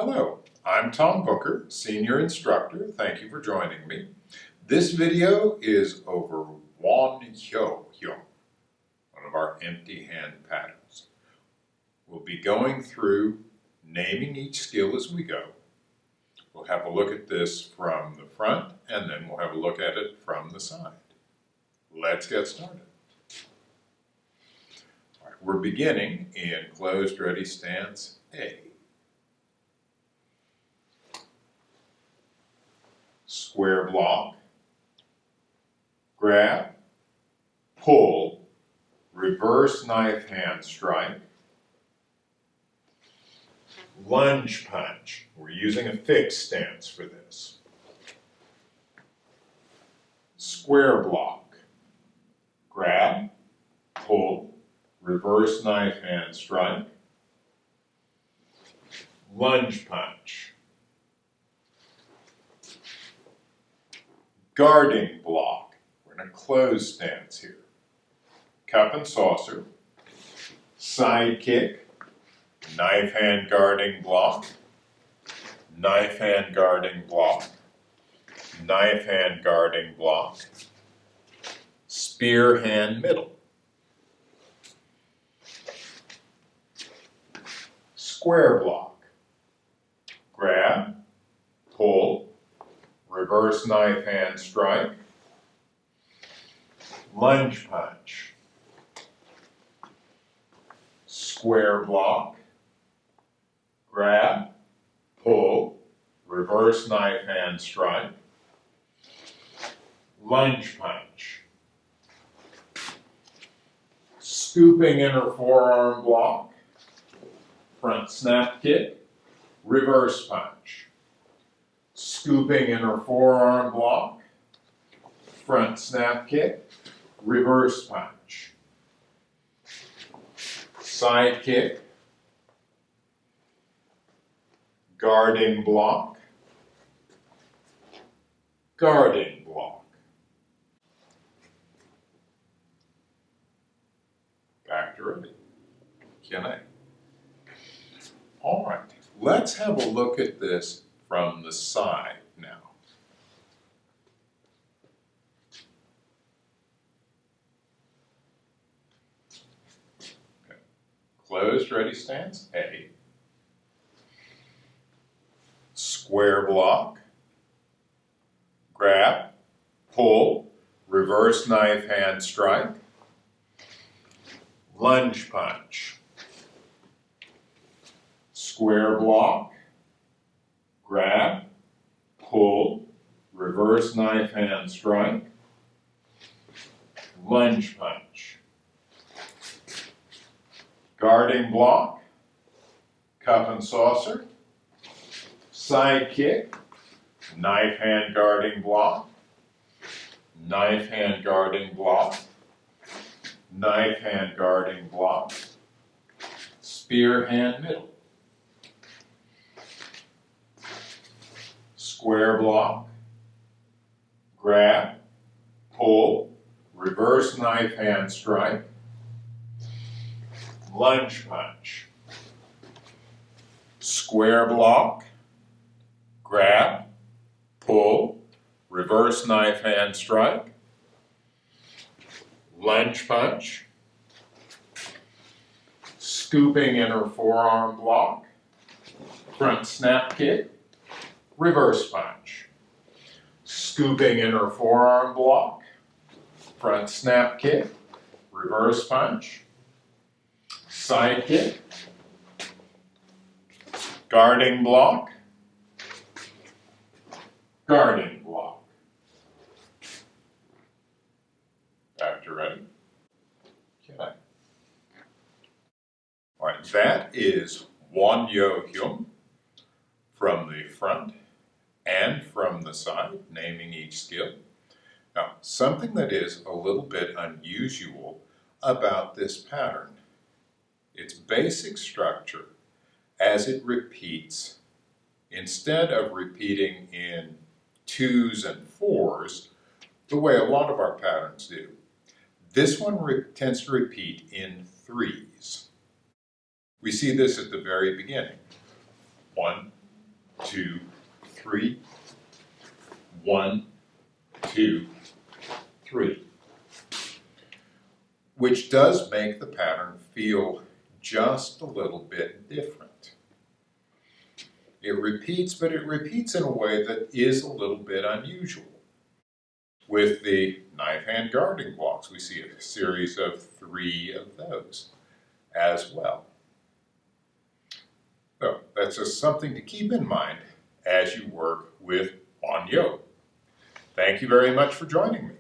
Hello, I'm Tom Booker, Senior Instructor. Thank you for joining me. This video is over Won-Hyo Hyung, one of our empty hand patterns. We'll be going through naming each skill as we go. We'll have a look at this from the front and then we'll have a look at it from the side. Let's get started. All right, we're beginning in closed ready stance A. Square block, grab, pull, reverse knife hand strike, lunge punch. We're using a fixed stance for this. Square block, grab, pull, reverse knife hand strike, lunge punch. Guarding block. We're in a closed stance here. Cup and saucer, side kick, knife hand guarding block, knife hand guarding block, knife hand guarding block, spear hand middle. Square block. Grab, pull, reverse knife hand strike, lunge punch, square block, grab, pull, reverse knife hand strike, lunge punch, scooping inner forearm block, front snap kick, reverse punch. Scooping inner forearm block, front snap kick, reverse punch. Side kick, guarding block, guarding block. Back to ready. Q&A. All right, let's have a look at this from the side now. Okay. Closed ready stance A. Square block, grab, pull, reverse knife hand strike, lunge punch. Square block, grab, pull, reverse knife hand strike, lunge punch. Guarding block, cup and saucer, side kick, knife hand guarding block, knife hand guarding block, knife hand guarding block, spear hand middle. Square block, grab, pull, reverse knife hand strike, lunge punch. Square block, grab, pull, reverse knife hand strike, lunge punch. Scooping inner forearm block, front snap kick, reverse punch. Scooping inner forearm block, front snap kick, reverse punch, side kick, guarding block, guarding block. Back to ready. Okay. All right, that is Won-Hyo Hyung from the front and from the side, naming each skill. Now, something that is a little bit unusual about this pattern, its basic structure, as it repeats, instead of repeating in 2s and 4s, the way a lot of our patterns do, this one tends to repeat in 3s. We see this at the very beginning. 1, 2, 3, 1, 2, 3, which does make the pattern feel just a little bit different. It repeats, but it repeats in a way that is a little bit unusual. With the knife hand guarding blocks, we see a series of 3 of those as well. So that's just something to keep in mind as you work with Won-Hyo. Thank you very much for joining me.